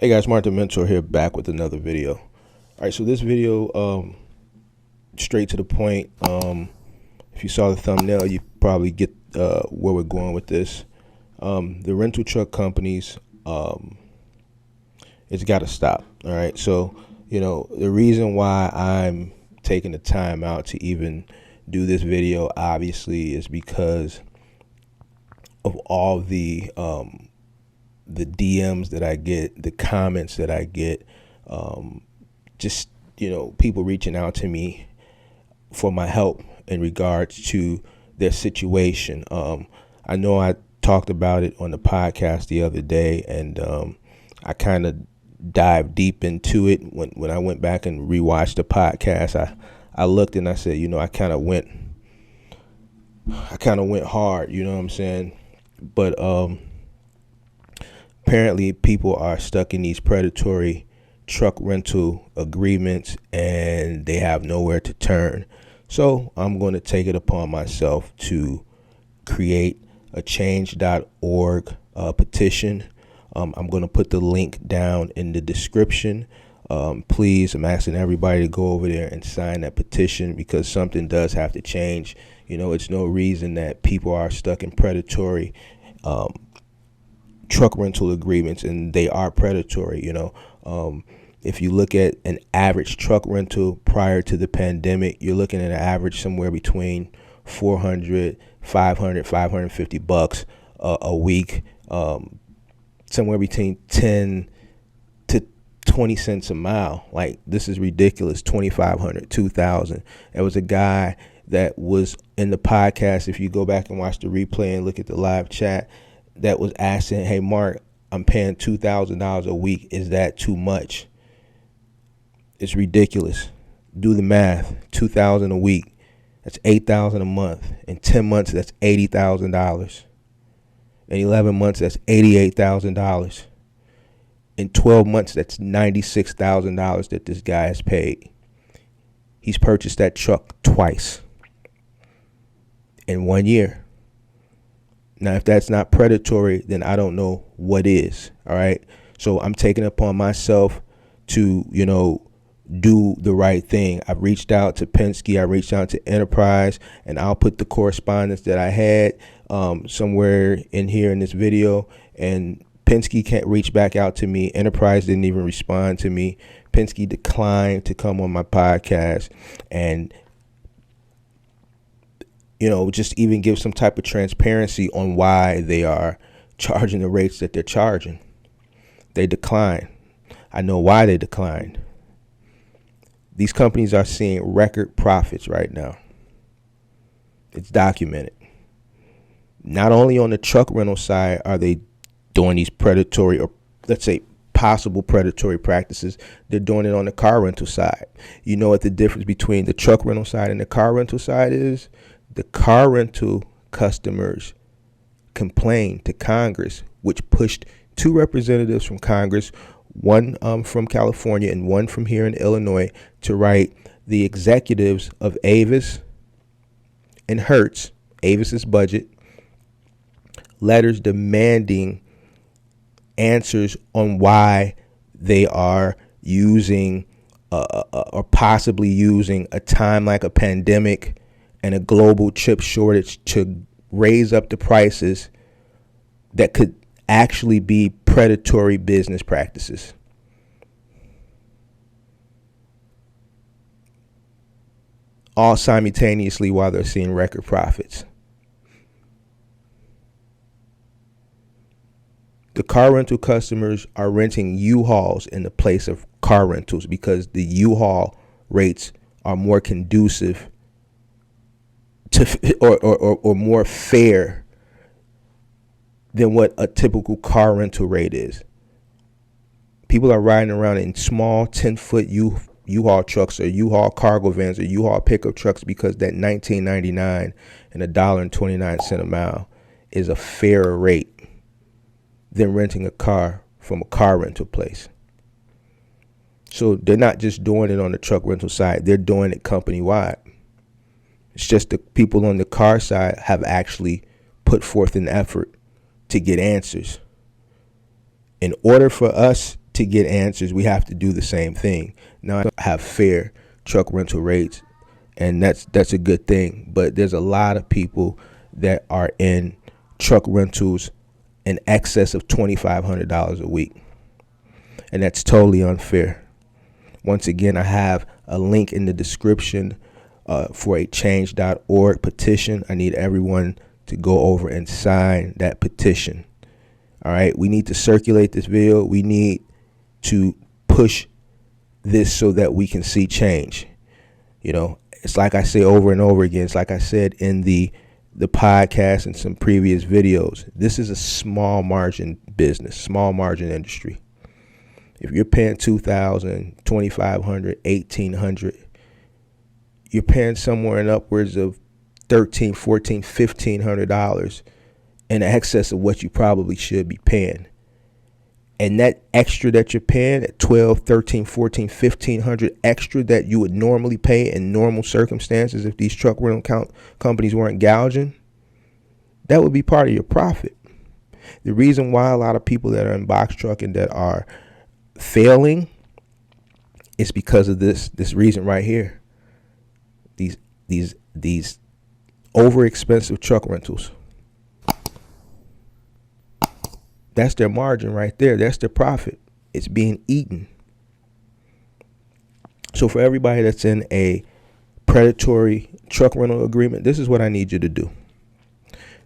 Hey guys, Martin Mentor here, back with another video. All right, so this video, straight to the point. If you saw the thumbnail, you probably get where we're going with this. The rental truck companies, it's got to stop. All right, so the reason why I'm taking the time out to even do this video, obviously, is because of all the DMs that I get, the comments that I get, just people reaching out to me for my help in regards to their situation. I know I talked about it on the podcast the other day, and I kind of dived deep into it when I went back and rewatched the podcast. I looked and I said, I kind of went hard, you know what I'm saying? But apparently people are stuck in these predatory truck rental agreements and they have nowhere to turn. So I'm going to take it upon myself to create a change.org petition. I'm going to put the link down in the description. Please, I'm asking everybody to go over there and sign that petition, because something does have to change. It's no reason that people are stuck in predatory truck rental agreements, and they are predatory. If you look at an average truck rental prior to the pandemic, you're looking at an average somewhere between $400, $500, $550 a week, somewhere between 10 to 20 cents a mile. Like, this is ridiculous. 2,500, 2,000. There was a guy that was in the podcast, if you go back and watch the replay and look at the live chat, that was asking, hey, Mark, I'm paying $2,000 a week. Is that too much? It's ridiculous. Do the math. $2,000 a week. That's $8,000 a month. In 10 months, that's $80,000. In 11 months, that's $88,000. In 12 months, that's $96,000 that this guy has paid. He's purchased that truck twice in 1 year. Now, if that's not predatory, then I don't know what is. All right. So I'm taking it upon myself to, do the right thing. I've reached out to Penske. I reached out to Enterprise, and I'll put the correspondence that I had somewhere in here in this video. And Penske can't reach back out to me. Enterprise didn't even respond to me. Penske declined to come on my podcast and just even give some type of transparency on why they are charging the rates that they're charging. They decline. I know why they declined. These companies are seeing record profits right now. It's documented. Not only on the truck rental side are they doing these predatory, or let's say possible predatory practices, they're doing it on the car rental side. You know what the difference between the truck rental side and the car rental side is? The car rental customers complained to Congress, which pushed two representatives from Congress, one from California and one from here in Illinois, to write the executives of Avis and Hertz, Avis's budget, letters demanding answers on why they are using or possibly using a time like a pandemic and a global chip shortage to raise up the prices that could actually be predatory business practices. All simultaneously while they're seeing record profits. The car rental customers are renting U-Hauls in the place of car rentals because the U-Haul rates are more conducive to or more fair than what a typical car rental rate is. People are riding around in small 10-foot U-Haul trucks or U-Haul cargo vans or U-Haul pickup trucks because that $19.99 and $1.29 a mile is a fairer rate than renting a car from a car rental place. So they're not just doing it on the truck rental side, they're doing it company-wide. It's just the people on the car side have actually put forth an effort to get answers. In order for us to get answers, we have to do the same thing. Now, have fair truck rental rates, and that's a good thing. But there's a lot of people that are in truck rentals in excess of $2,500 a week, and that's totally unfair. Once again, I have a link in the description for a change.org petition. I need everyone to go over and sign that petition. All right, we need to circulate this video. We need to push this so that we can see change. You know, it's like I say over and over again. It's like I said in the podcast and some previous videos. This is a small margin business, small margin industry. If you're paying $2,000, $2,500, $1,800, you're paying somewhere in upwards of $1,300, $1,400, $1,500 in excess of what you probably should be paying. And that extra that you're paying at $1,200, $1,300, $1,400, $1,500 extra that you would normally pay in normal circumstances if these truck rental companies weren't gouging, that would be part of your profit. The reason why a lot of people that are in box trucking that are failing is because of this reason right here. These over expensive truck rentals. That's their margin right there. That's their profit. It's being eaten. So for everybody that's in a predatory truck rental agreement, this is what I need you to do.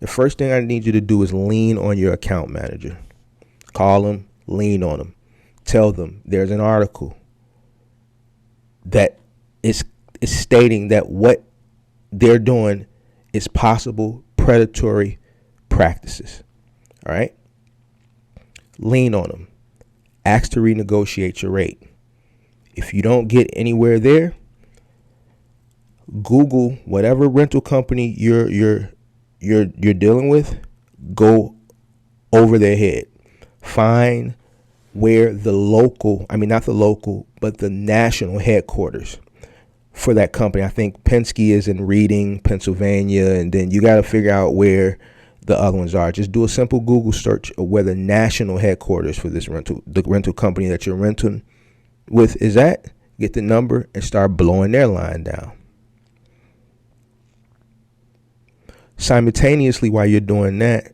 The first thing I need you to do is lean on your account manager. Call them, lean on them. Tell them there's an article that is stating that what they're doing is possible predatory practices. All right? Lean on them. Ask to renegotiate your rate. If you don't get anywhere there, Google whatever rental company you're dealing with. Go over their head. Find where the national headquarters for that company. I think Penske is in Reading, Pennsylvania, and then you got to figure out where the other ones are. Just do a simple Google search of where the national headquarters for the rental company that you're renting with is at. Get the number and start blowing their line down. Simultaneously, while you're doing that,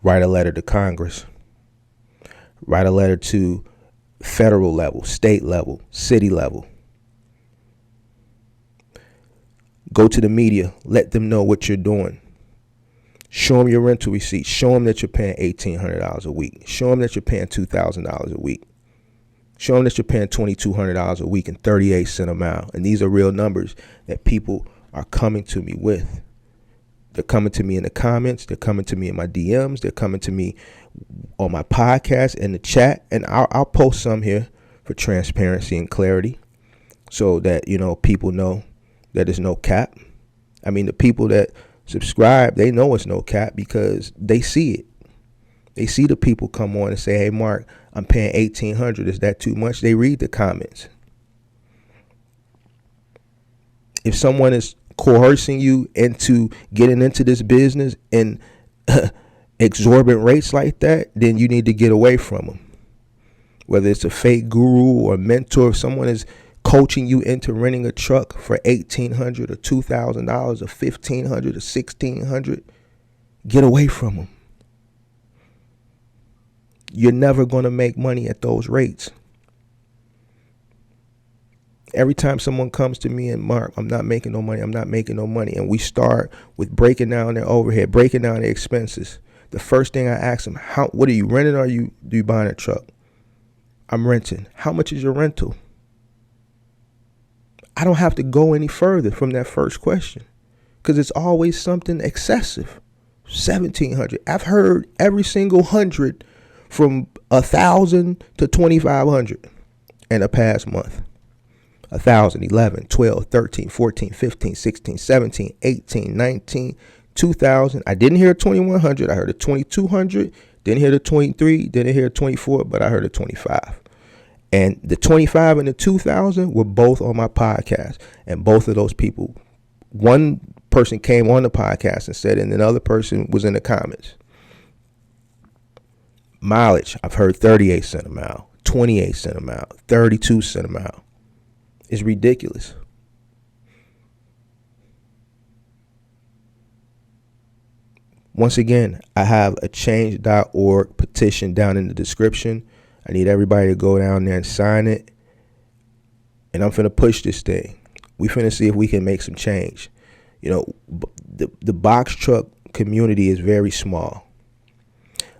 write a letter to Congress. Write a letter to federal level, state level, city level. Go to the media. Let them know what you're doing. Show them your rental receipts. Show them that you're paying $1,800 a week. Show them that you're paying $2,000 a week. Show them that you're paying $2,200 a week and 38 cents a mile. And these are real numbers that people are coming to me with. They're coming to me in the comments. They're coming to me in my DMs. They're coming to me on my podcast, in the chat. And I'll post some here for transparency and clarity so that, you know, people know that there's no cap. I mean, the people that subscribe, they know it's no cap because they see it. They see the people come on and say, hey, Mark, I'm paying $1,800. Is that too much? They read the comments. If someone is coercing you into getting into this business and exorbitant rates like that, then you need to get away from them. Whether it's a fake guru or mentor, if someone is coaching you into renting a truck for $1,800 or $2,000 or $1,500 or $1,600, get away from them. You're never going to make money at those rates. Every time someone comes to me and, Mark, I'm not making no money, and we start with breaking down their overhead, breaking down their expenses, the first thing I ask them, what are you renting, or do you buying a truck? I'm renting. How much is your rental? I don't have to go any further from that first question because it's always something excessive. $1,700. I've heard every single 100 from 1,000 to 2,500 in the past month. 1,000, 11, 12, 13, 14, 15, 16, 17, 18, 19, 2,000. I didn't hear 2,100. I heard a 2,200. Didn't hear the 23. Didn't hear 24, but I heard a 25. And the 25 and the 2,000 were both on my podcast. And both of those people, one person came on the podcast and said, and another person was in the comments. Mileage, I've heard 38 cents a mile, 28 cent a mile, 32 cent a mile. It's ridiculous. Once again, I have a change.org petition down in the description. I need everybody to go down there and sign it. And I'm finna push this thing. We finna see if we can make some change. You know, the box truck community is very small.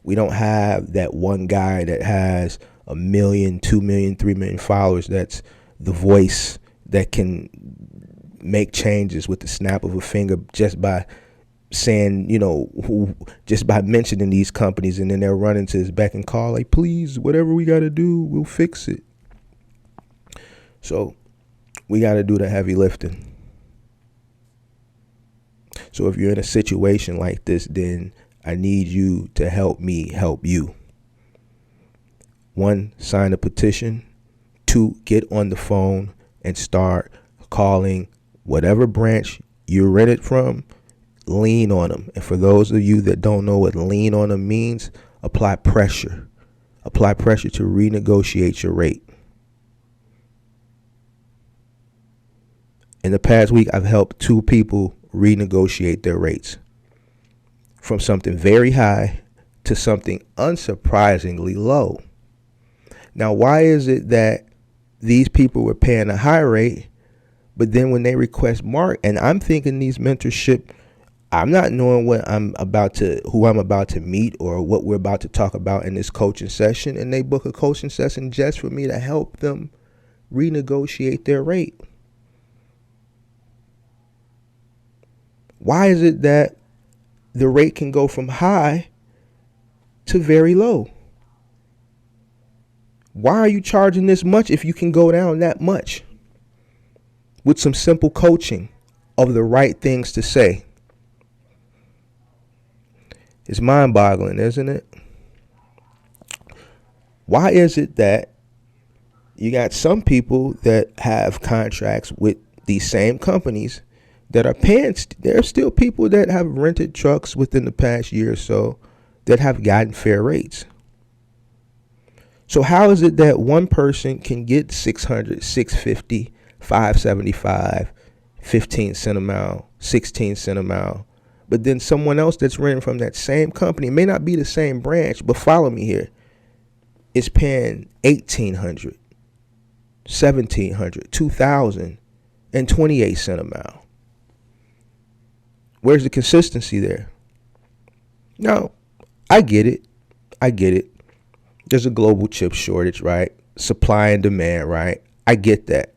We don't have that one guy that has 1 million, 2 million, 3 million followers. That's the voice that can make changes with the snap of a finger just by saying, you know, just by mentioning these companies, and then they're running to his beck and call, like, please, whatever we got to do, we'll fix it. So we got to do the heavy lifting. So if you're in a situation like this, then I need you to help me help you. 1, sign a petition. 2, get on the phone and start calling whatever branch you rented from. Lean on them. And for those of you that don't know what lean on them means, apply pressure. Apply pressure to renegotiate your rate. In the past week, I've helped 2 people renegotiate their rates from something very high to something unsurprisingly low. Now, why is it that these people were paying a high rate, but then when they request mark, and I'm thinking these mentorship, I'm not knowing who I'm about to meet or what we're about to talk about in this coaching session, and they book a coaching session just for me to help them renegotiate their rate. Why is it that the rate can go from high to very low? Why are you charging this much if you can go down that much with some simple coaching of the right things to say? It's mind-boggling, isn't it? Why is it that you got some people that have contracts with these same companies that are paying? There are still people that have rented trucks within the past year or so that have gotten fair rates. So how is it that one person can get 600, 650, 575, 15 cent a mile, 16 cent a mile, but then someone else that's renting from that same company, may not be the same branch, but follow me here, is paying 1,800, 1,700, 2,000, and 28 cent a mile? Where's the consistency there? No, I get it. There's a global chip shortage, right? Supply and demand, right? I get that.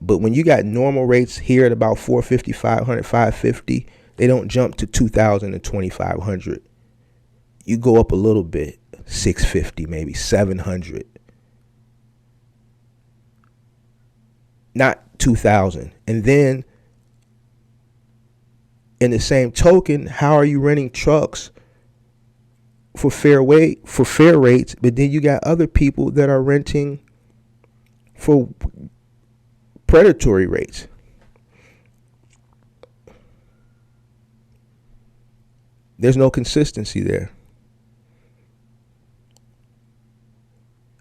But when you got normal rates here at about 450, 500, 550, they don't jump to 2,000 and 2,500. You go up a little bit, 650, maybe 700. Not 2,000. And then in the same token, how are you renting trucks for fair rates, but then you got other people that are renting for predatory rates? There's no consistency there.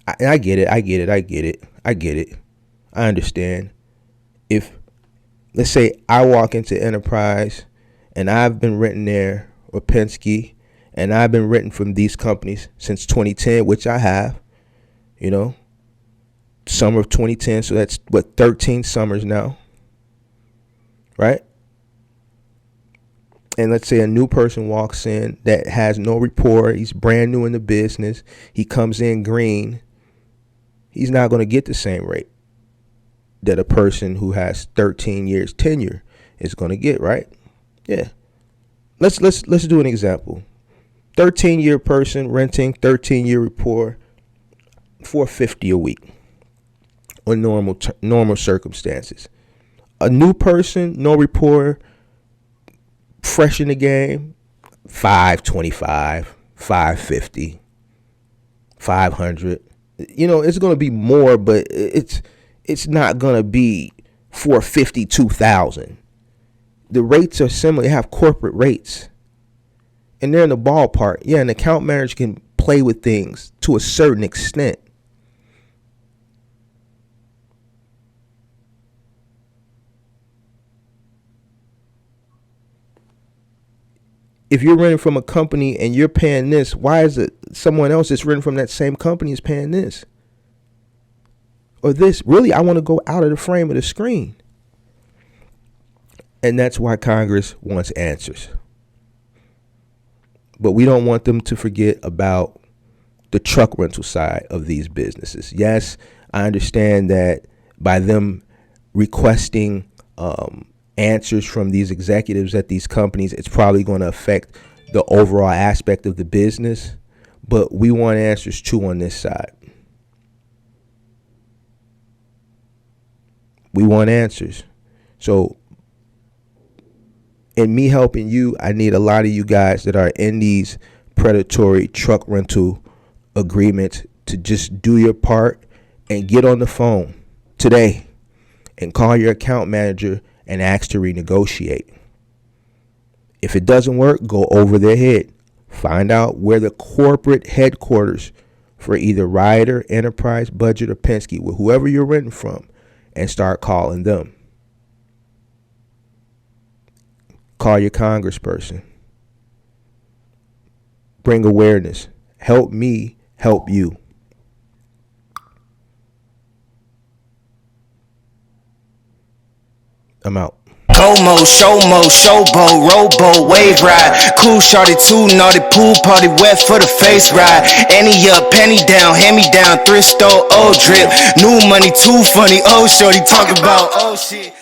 I get it. I understand. If, let's say, I walk into Enterprise and I've been renting there, or Penske, and I've been renting from these companies since 2010, which I have, summer of 2010. So that's 13 summers now, right? And let's say a new person walks in that has no rapport. He's brand new in the business. He comes in green. He's not going to get the same rate that a person who has 13 years tenure is going to get, right? Yeah. Let's do an example. 13-year person renting, 13-year rapport, $450 a week on normal circumstances. A new person, no rapport, fresh in the game, $525, $550, $500. It's going to be more, but it's not going to be $450, $2,000. The rates are similar. They have corporate rates, and they're in the ballpark. Yeah, an account manager can play with things to a certain extent. If you're renting from a company and you're paying this, why is it someone else that's renting from that same company is paying this? Or this? Really, I want to go out of the frame of the screen. And that's why Congress wants answers. But we don't want them to forget about the truck rental side of these businesses. Yes, I understand that by them requesting answers from these executives at these companies, it's probably going to affect the overall aspect of the business. But we want answers too on this side. We want answers. So in me helping you, I need a lot of you guys that are in these predatory truck rental agreements to just do your part and get on the phone today and call your account manager and ask to renegotiate. If it doesn't work, go over their head. Find out where the corporate headquarters for either Ryder, Enterprise, Budget, or Penske, whoever you're renting from, and start calling them. Call your congressperson. Bring awareness. Help me help you. I'm out. Como, showmo, showboat, rowboat, wave ride. Cool shorty, too naughty, pool party, wet for the face ride. Any up, penny down, hand me down, thrift store, old drip. New money, too funny, old shorty, talk about, oh shit.